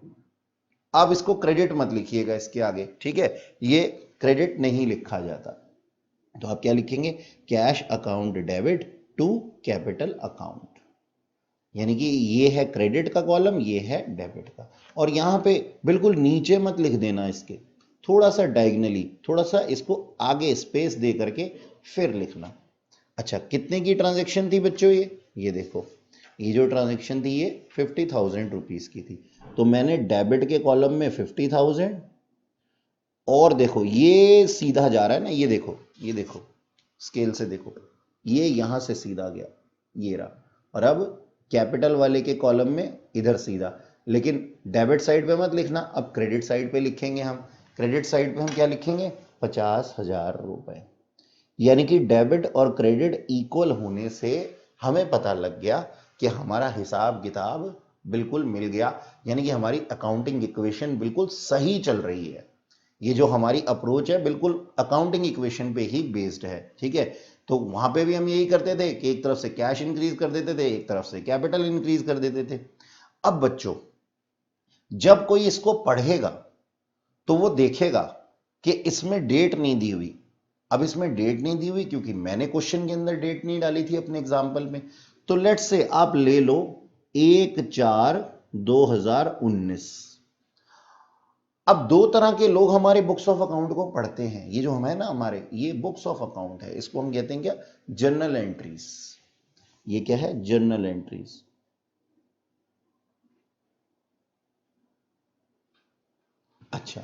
आप इसको क्रेडिट मत लिखिएगा इसके आगे, ठीक है, ये क्रेडिट नहीं लिखा जाता। तो आप क्या लिखेंगे? Cash account debit to capital account, यानी कि ये है क्रेडिट का कॉलम, ये है डेबिट का। और यहां पे बिल्कुल नीचे मत लिख देना इसके, थोड़ा सा डायगनली, थोड़ा सा इसको आगे स्पेस दे करके फिर लिखना। अच्छा, कितने की ट्रांजैक्शन थी बच्चों? ये देखो, ये जो ट्रांजैक्शन थी ये 50,000 रुपीज की थी। तो मैंने डेबिट के कॉलम में 50,000, और देखो ये सीधा जा रहा है ना, ये देखो स्केल से देखो, ये यहां से सीधा गया, ये रहा। और अब कैपिटल वाले के कॉलम में इधर सीधा, लेकिन डेबिट साइड पे मत लिखना, अब क्रेडिट साइड पे लिखेंगे हम। क्रेडिट साइड पे हम क्या लिखेंगे? 50,000 रुपए। यानी कि डेबिट और क्रेडिट इक्वल होने से हमें पता लग गया कि हमारा हिसाब किताब बिल्कुल मिल गया, यानी कि हमारी अकाउंटिंग इक्वेशन बिल्कुल सही चल रही है। ये जो हमारी अप्रोच है बिल्कुल अकाउंटिंग इक्वेशन पे ही बेस्ड है। ठीक है, तो वहां पे भी हम यही करते थे कि एक तरफ से कैश इंक्रीज कर देते थे, एक तरफ से कैपिटल इंक्रीज कर देते थे। अब बच्चों जब कोई इसको पढ़ेगा तो वो देखेगा कि इसमें डेट नहीं दी हुई। अब इसमें डेट नहीं दी हुई क्योंकि मैंने क्वेश्चन के अंदर डेट नहीं डाली थी अपने एग्जाम्पल में। तो लेट्स से आप ले लो 1/4/2019। अब दो तरह के लोग हमारे बुक्स ऑफ अकाउंट को पढ़ते हैं। ये जो हम है ना, हमारे ये बुक्स ऑफ अकाउंट है, इसको हम कहते हैं क्या, जर्नल एंट्रीज। ये क्या है, जर्नल एंट्रीज। अच्छा,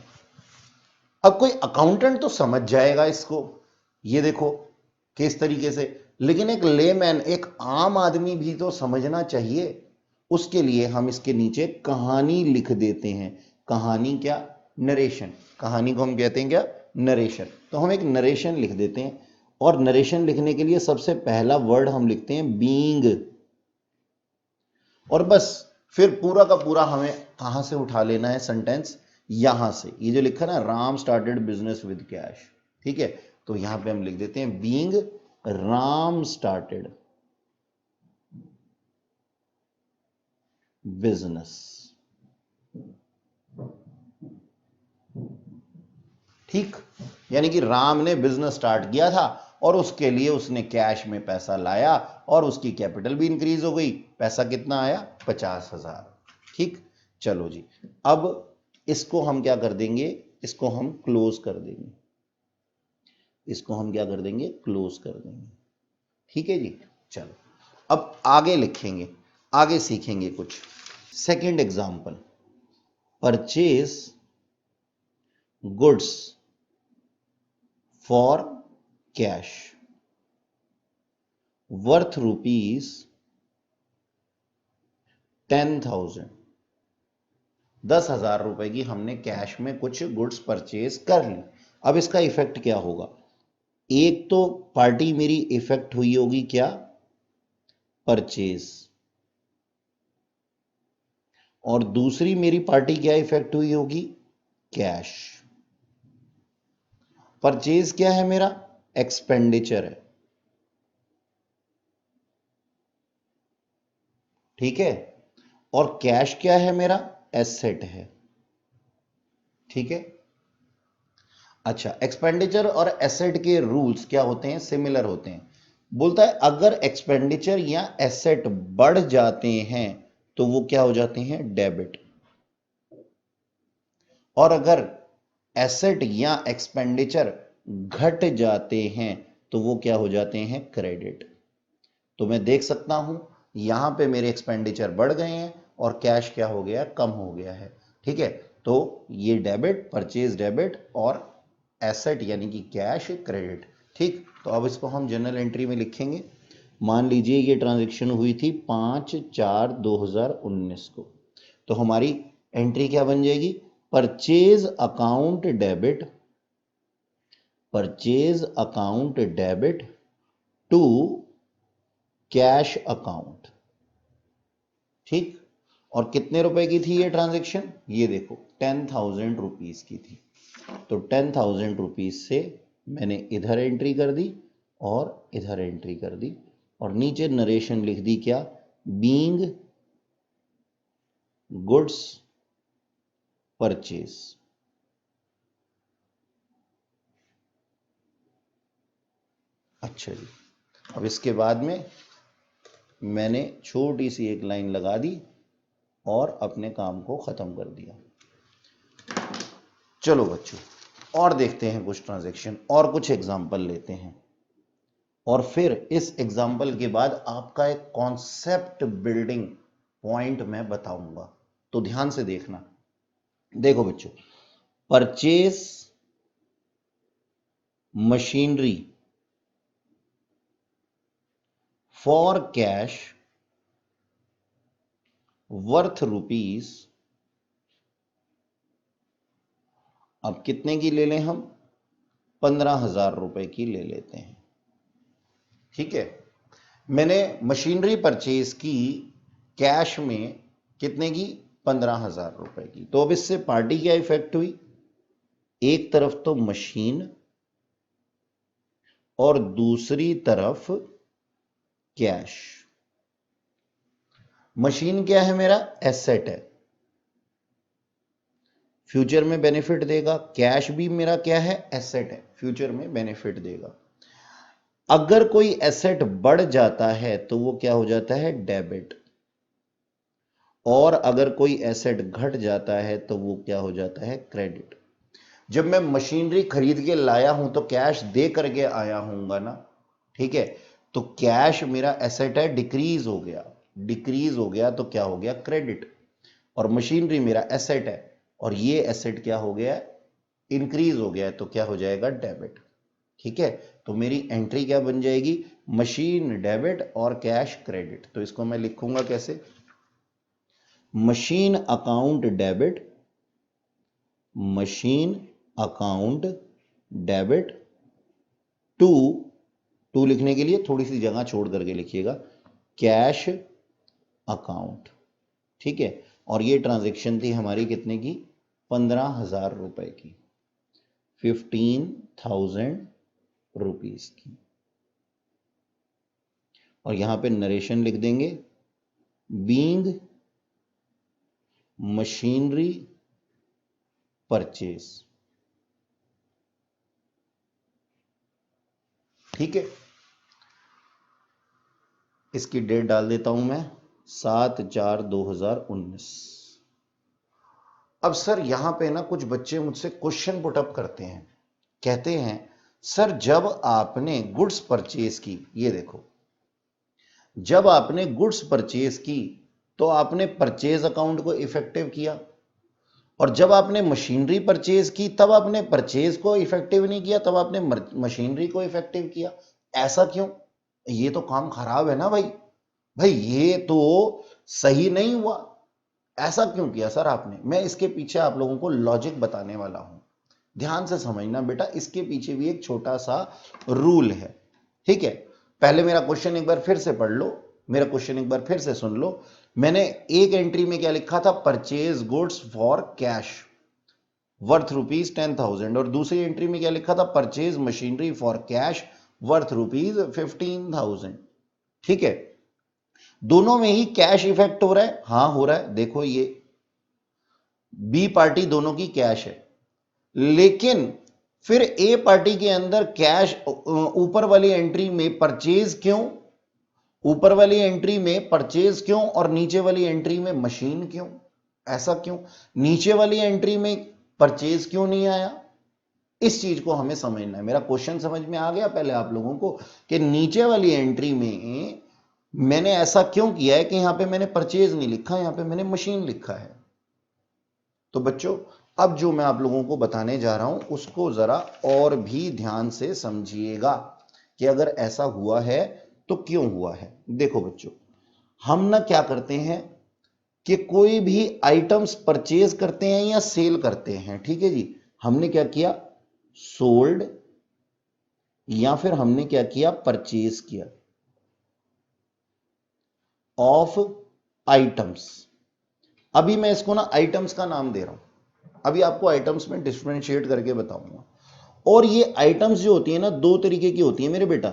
अब कोई अकाउंटेंट तो समझ जाएगा इसको, ये देखो किस तरीके से, लेकिन एक लेमैन, एक आम आदमी भी तो समझना चाहिए। उसके लिए हम इसके नीचे कहानी लिख देते हैं। कहानी क्या, नरेशन। कहानी को हम कहते हैं क्या, नरेशन। तो हम एक नरेशन लिख देते हैं, और नरेशन लिखने के लिए सबसे पहला वर्ड हम लिखते हैं बीइंग, और बस फिर पूरा का पूरा हमें कहां से उठा लेना है सेंटेंस, यहां से। ये जो लिखा ना, Ram started business with cash, ठीक है, तो यहां पे हम लिख देते हैं बीइंग राम स्टार्टेड बिजनेस। ठीक, यानी कि राम ने बिजनेस स्टार्ट किया था और उसके लिए उसने कैश में पैसा लाया और उसकी कैपिटल भी इंक्रीज हो गई। पैसा कितना आया, 50,000। ठीक, चलो जी, अब इसको हम क्या कर देंगे, इसको हम क्लोज कर देंगे। इसको हम क्या कर देंगे, क्लोज कर देंगे। ठीक है जी, चलो अब आगे लिखेंगे, आगे सीखेंगे कुछ। Second example, purchase goods for cash worth rupees 10,000। 10,000 रुपए की हमने कैश में कुछ गुड्स परचेज कर ली। अब इसका इफेक्ट क्या होगा, एक तो पार्टी मेरी इफेक्ट हुई होगी क्या, परचेज, और दूसरी मेरी पार्टी क्या इफेक्ट हुई होगी, कैश। परचेज क्या है मेरा, एक्सपेंडिचर है, ठीक है, और कैश क्या है मेरा, एसेट है, ठीक है। अच्छा, एक्सपेंडिचर और एसेट के रूल्स क्या होते हैं, सिमिलर होते हैं। बोलता है अगर एक्सपेंडिचर या एसेट बढ़ जाते हैं तो वो क्या हो जाते हैं, डेबिट, और अगर एसेट या एक्सपेंडिचर घट जाते हैं तो वो क्या हो जाते हैं, क्रेडिट। तो मैं देख सकता हूं यहां पे मेरे एक्सपेंडिचर बढ़ गए हैं और कैश क्या हो गया, कम हो गया है, ठीक है। तो ये डेबिट, परचेज डेबिट, और एसेट यानी कि कैश क्रेडिट। ठीक, तो अब इसको हम जर्नल एंट्री में लिखेंगे। मान लीजिए ये ट्रांजैक्शन हुई थी 5/4/2019 को, तो हमारी एंट्री क्या बन जाएगी, purchase account debit, purchase account debit to cash account. ठीक, और कितने रुपए की थी ये ट्रांजैक्शन, ये देखो 10,000 रुपीज की थी। तो 10,000 रुपीज से मैंने इधर एंट्री कर दी और इधर एंट्री कर दी, और नीचे नरेशन लिख दी क्या, बीइंग गुड्स परचेज। अच्छा जी, अब इसके बाद में मैंने छोटी सी एक लाइन लगा दी और अपने काम को खत्म कर दिया। चलो बच्चों, और देखते हैं कुछ ट्रांजैक्शन, और कुछ एग्जांपल लेते हैं, और फिर इस एग्जांपल के बाद आपका एक कॉन्सेप्ट बिल्डिंग पॉइंट मैं बताऊंगा। तो ध्यान से देखना। देखो बच्चों, purchase machinery for cash worth rupees, अब कितने की ले लें हम, 15,000 रुपए की ले लेते हैं, ठीक है। मैंने मशीनरी परचेज की कैश में कितने की, 15,000 रुपए की। तो अब इससे पार्टी क्या इफेक्ट हुई, एक तरफ तो मशीन और दूसरी तरफ कैश। मशीन क्या है मेरा, एसेट है, फ्यूचर में बेनिफिट देगा। कैश भी मेरा क्या है, एसेट है, फ्यूचर में बेनिफिट देगा। अगर कोई एसेट बढ़ जाता है तो वो क्या हो जाता है, डेबिट। और अगर कोई एसेट घट जाता है तो वो क्या हो जाता है, क्रेडिट। जब मैं मशीनरी खरीद के लाया हूं तो कैश दे करके आया हूंगा ना, ठीक है। तो कैश मेरा एसेट है, डिक्रीज हो गया, डिक्रीज हो गया तो क्या हो गया, क्रेडिट। और मशीनरी मेरा एसेट है और ये एसेट क्या हो गया, इंक्रीज हो गया है, तो क्या हो जाएगा, डेबिट। ठीक है, तो मेरी एंट्री क्या बन जाएगी, मशीन डेबिट और कैश क्रेडिट। तो इसको मैं लिखूंगा कैसे, machine account debit, machine account debit to, to लिखने के लिए थोड़ी सी जगह छोड़ करके लिखिएगा, कैश अकाउंट। ठीक है, और ये ट्रांजैक्शन थी हमारी कितने की, 15,000 रुपए की, 15,000 रुपीज की। और यहां पे नरेशन लिख देंगे, बीइंग मशीनरी परचेज। ठीक है, इसकी डेट डाल देता हूं मैं 7/4/2019। अब सर यहां पे ना कुछ बच्चे मुझसे क्वेश्चन पुटअप करते हैं, कहते हैं सर जब आपने गुड्स परचेज की, ये देखो, जब आपने गुड्स परचेज की तो आपने परचेज अकाउंट को इफेक्टिव किया, और जब आपने मशीनरी परचेज की तब आपने परचेज को इफेक्टिव नहीं किया, तब आपने मशीनरी को इफेक्टिव किया। ऐसा क्यों, ये तो काम खराब है ना भाई, भाई ये तो सही नहीं हुआ, ऐसा क्यों किया सर आपने। मैं इसके पीछे आप लोगों को लॉजिक बताने वाला हूं, ध्यान से समझना बेटा, इसके पीछे भी एक छोटा सा रूल है। ठीक है, पहले मेरा क्वेश्चन एक बार फिर से पढ़ लो, मेरा क्वेश्चन एक बार फिर से सुन लो। मैंने एक एंट्री में क्या लिखा था, purchase goods for cash worth ₹10,000, और दूसरी एंट्री में क्या लिखा था, purchase machinery for cash worth ₹15,000। ठीक है, दोनों में ही कैश इफेक्ट हो रहा है, हाँ हो रहा है, देखो ये बी पार्टी दोनों की कैश है, लेकिन फिर ए पार्टी के अंदर कैश ऊपर वाली एंट्री में परचेज क्यों, ऊपर वाली एंट्री में परचेज क्यों और नीचे वाली एंट्री में मशीन क्यों, ऐसा क्यों, नीचे वाली एंट्री में परचेज क्यों नहीं आया, इस चीज को हमें समझना है। मेरा क्वेश्चन समझ में आ गया पहले आप लोगों को, कि नीचे वाली एंट्री में मैंने ऐसा क्यों किया है कि यहां पे मैंने परचेज नहीं लिखा, यहां पे मैंने मशीन लिखा है। तो बच्चों अब जो मैं आप लोगों को बताने जा रहा हूं उसको जरा और भी ध्यान से समझिएगा कि अगर ऐसा हुआ है तो क्यों हुआ है। देखो बच्चों, हम ना क्या करते हैं कि कोई भी आइटम्स परचेज करते हैं या सेल करते हैं, ठीक है जी, हमने क्या किया, सोल्ड, या फिर हमने क्या किया, परचेज किया ऑफ आइटम्स। अभी मैं इसको ना आइटम्स का नाम दे रहा हूं, अभी आपको आइटम्स में डिफरेंशिएट करके बताऊंगा। और ये आइटम्स जो होती है ना, दो तरीके की होती है मेरे बेटा,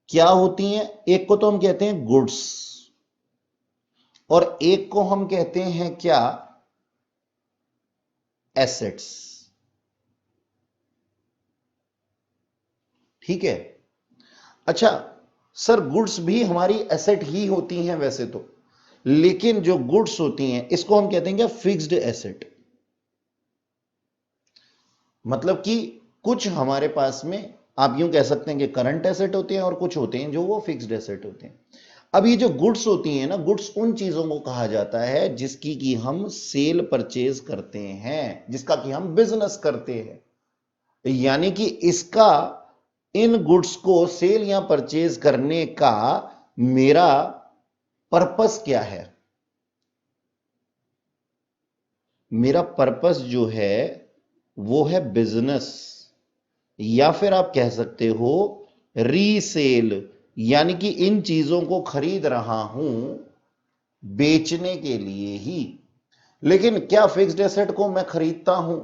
क्या होती हैं, एक को तो हम कहते हैं गुड्स और एक को हम कहते हैं क्या, एसेट्स। ठीक है, अच्छा सर गुड्स भी हमारी एसेट ही होती हैं वैसे तो, लेकिन जो गुड्स होती हैं इसको हम कहते हैं क्या, फिक्स्ड एसेट। मतलब कि कुछ हमारे पास में आप यूं कह सकते हैं कि करंट एसेट होते हैं और कुछ होते हैं जो वो फिक्स्ड एसेट होते हैं। अब ये जो गुड्स होती हैं ना, गुड्स उन चीजों को कहा जाता है जिसकी कि हम सेल परचेज करते हैं, जिसका कि हम बिजनेस करते हैं, यानी कि इसका, इन गुड्स को सेल या परचेज करने का मेरा पर्पस क्या है, मेरा पर्पस जो है वो है बिजनेस, या फिर आप कह सकते हो रीसेल, यानी कि इन चीजों को खरीद रहा हूं बेचने के लिए ही। लेकिन क्या फिक्स्ड एसेट को मैं खरीदता हूं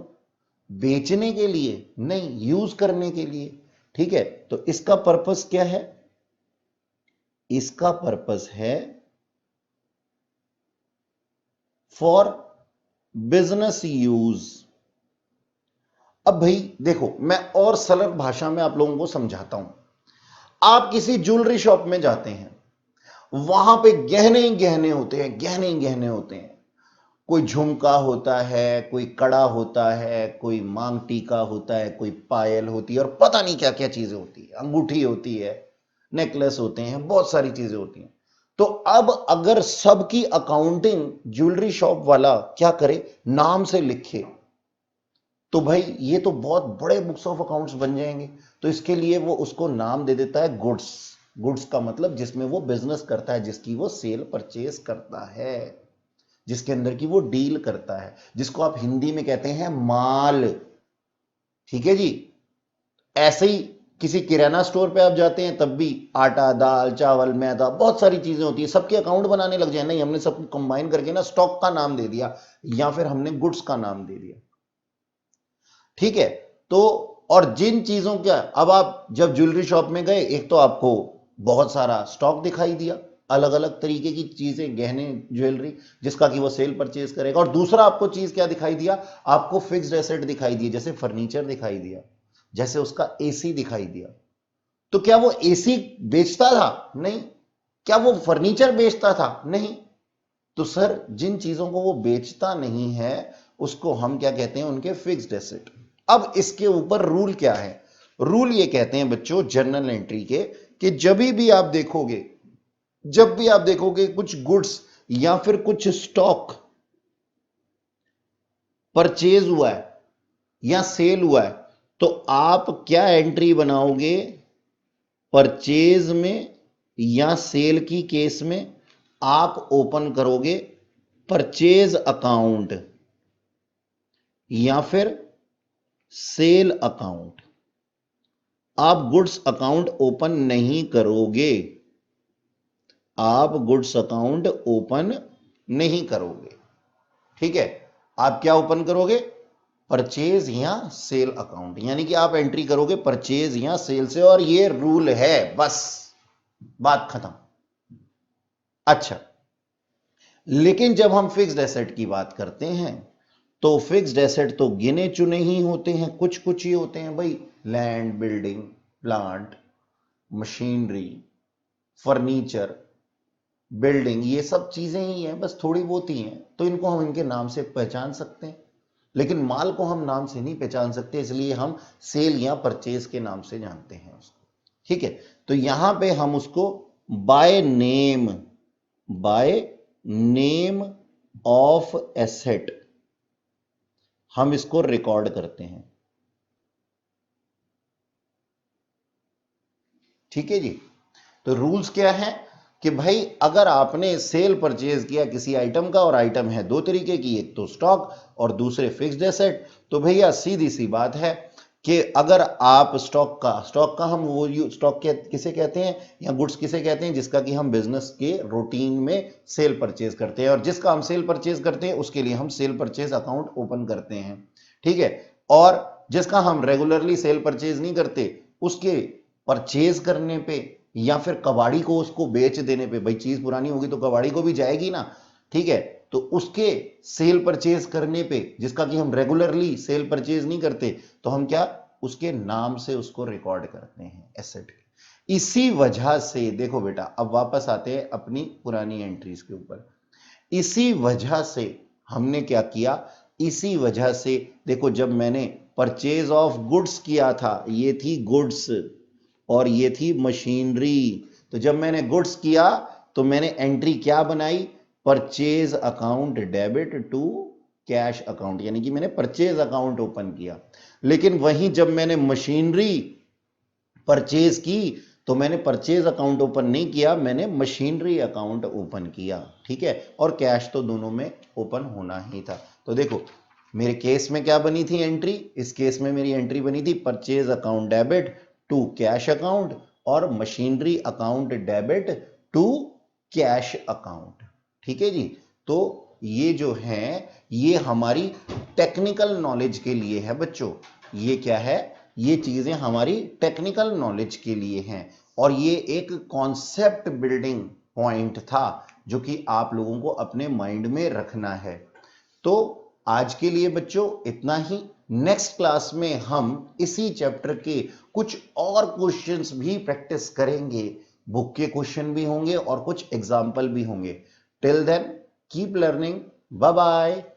बेचने के लिए, नहीं, यूज करने के लिए। ठीक है, तो इसका पर्पस क्या है, इसका पर्पस है फॉर बिजनेस यूज। अब भाई देखो, मैं और सरल भाषा में आप लोगों को समझाता हूं। आप किसी ज्वेलरी शॉप में जाते हैं, वहां पे गहने ही गहने होते हैं, गहने ही गहने होते हैं। कोई झुमका होता है, कोई कड़ा होता है, कोई मांग टीका होता है, कोई पायल होती है, और पता नहीं क्या क्या चीजें होती है, अंगूठी होती है, नेकलेस होते हैं, बहुत सारी चीजें होती हैं। तो अब अगर सबकी अकाउंटिंग ज्वेलरी शॉप वाला क्या करे, नाम से लिखे, तो भाई ये तो बहुत बड़े बुक्स ऑफ अकाउंट्स बन जाएंगे। तो इसके लिए वो उसको नाम दे देता है गुड्स। गुड्स का मतलब जिसमें वो बिजनेस करता है, जिसकी वो सेल परचेज करता है, जिसके अंदर की वो डील करता है, जिसको आप हिंदी में कहते हैं माल। ठीक है जी। ऐसे ही किसी किराना स्टोर पे आप जाते हैं, तब भी आटा, दाल, चावल, मैदा, बहुत सारी चीजें होती है, सबके अकाउंट बनाने लग जाए, नहीं, हमने सबको कंबाइन करके ना स्टॉक का नाम दे दिया, या फिर हमने गुड्स का नाम दे दिया। ठीक है। तो और जिन चीजों का, अब आप जब ज्वेलरी शॉप में गए, एक तो आपको बहुत सारा स्टॉक दिखाई दिया, अलग अलग तरीके की चीजें, गहने, ज्वेलरी, जिसका कि वो सेल परचेज करेगा। और दूसरा आपको चीज क्या दिखाई दिया, आपको फिक्स्ड एसेट दिखाई दी, जैसे फर्नीचर दिखाई दिया, जैसे उसका एसी दिखाई दिया। तो क्या वो एसी बेचता था? नहीं। क्या वो फर्नीचर बेचता था? नहीं। तो सर, जिन चीजों को वो बेचता नहीं है, उसको हम क्या कहते हैं, उनके फिक्स्ड एसेट। अब इसके ऊपर रूल क्या है? रूल ये कहते हैं बच्चों, जर्नल एंट्री के, कि जब भी आप देखोगे कुछ गुड्स या फिर कुछ स्टॉक परचेज हुआ है या सेल हुआ है, तो आप क्या एंट्री बनाओगे? परचेज में या सेल की केस में आप ओपन करोगे परचेज अकाउंट या फिर सेल अकाउंट। आप गुड्स अकाउंट ओपन नहीं करोगे, आप गुड्स अकाउंट ओपन नहीं करोगे। ठीक है। आप क्या ओपन करोगे? परचेज या सेल अकाउंट, यानी कि आप एंट्री करोगे परचेज या सेल से, और ये रूल है, बस बात खत्म। अच्छा, लेकिन जब हम फिक्स्ड एसेट की बात करते हैं, तो फिक्स्ड एसेट तो गिने चुने ही होते हैं, कुछ कुछ ही होते हैं भाई। Land, building, plant, machinery, furniture, building, ये सब चीजें ही हैं, बस थोड़ी बहुत ही हैं, तो इनको हम इनके नाम से पहचान सकते हैं। लेकिन माल को हम नाम से नहीं पहचान सकते, इसलिए हम सेल या परचेज के नाम से जानते हैं उसको। ठीक है। तो यहां पे हम उसको बाय नेम ऑफ एसेट हम इसको रिकॉर्ड करते हैं। ठीक है जी। तो रूल्स क्या है कि भाई, अगर आपने सेल परचेज किया किसी आइटम का, और आइटम है दो तरीके की, एक तो स्टॉक और दूसरे फिक्स्ड एसेट, तो भैया सीधी सी बात है कि अगर आप स्टॉक का हम वो स्टॉक किसे कहते हैं, या गुड्स किसे कहते हैं, जिसका कि हम बिजनेस के रूटीन में सेल परचेज करते हैं, और जिसका हम सेल परचेज करते हैं उसके लिए हम सेल परचेज अकाउंट ओपन करते हैं। ठीक है। और जिसका हम रेगुलरली सेल परचेज नहीं करते, उसके परचेज करने पे या फिर कबाड़ी को उसको बेच देने पे, भाई चीज पुरानी होगी तो कबाड़ी को भी जाएगी ना। ठीक है। तो उसके सेल परचेज करने पे, जिसका कि हम रेगुलरली सेल परचेज नहीं करते, तो हम क्या, उसके नाम से उसको रिकॉर्ड करते हैं एसेट। इसी वजह से देखो बेटा, अब वापस आते हैं अपनी पुरानी एंट्रीज के ऊपर। इसी वजह से हमने क्या किया, इसी वजह से देखो, जब मैंने परचेज ऑफ गुड्स किया था, ये थी गुड्स और ये थी मशीनरी। तो जब मैंने गुड्स किया, तो मैंने एंट्री क्या बनाई, purchase account debit to cash account, यानी कि मैंने परचेज अकाउंट ओपन किया। लेकिन वहीं जब मैंने मशीनरी परचेज की, तो मैंने परचेज अकाउंट ओपन नहीं किया, मैंने मशीनरी अकाउंट ओपन किया। ठीक है। और कैश तो दोनों में ओपन होना ही था। तो देखो, मेरे केस में क्या बनी थी एंट्री, इस केस में मेरी एंट्री बनी थी purchase account debit to cash account, और machinery account debit to cash account. ठीक है जी। तो ये जो है, ये हमारी टेक्निकल नॉलेज के लिए है बच्चों। ये क्या है, ये चीजें हमारी टेक्निकल नॉलेज के लिए हैं, और ये एक कॉन्सेप्ट बिल्डिंग पॉइंट था जो कि आप लोगों को अपने माइंड में रखना है। तो आज के लिए बच्चों इतना ही। नेक्स्ट क्लास में हम इसी चैप्टर के कुछ और क्वेश्चंस भी प्रैक्टिस करेंगे। बुक के क्वेश्चन भी होंगे और कुछ एग्जाम्पल भी होंगे। Till then keep learning. Bye bye.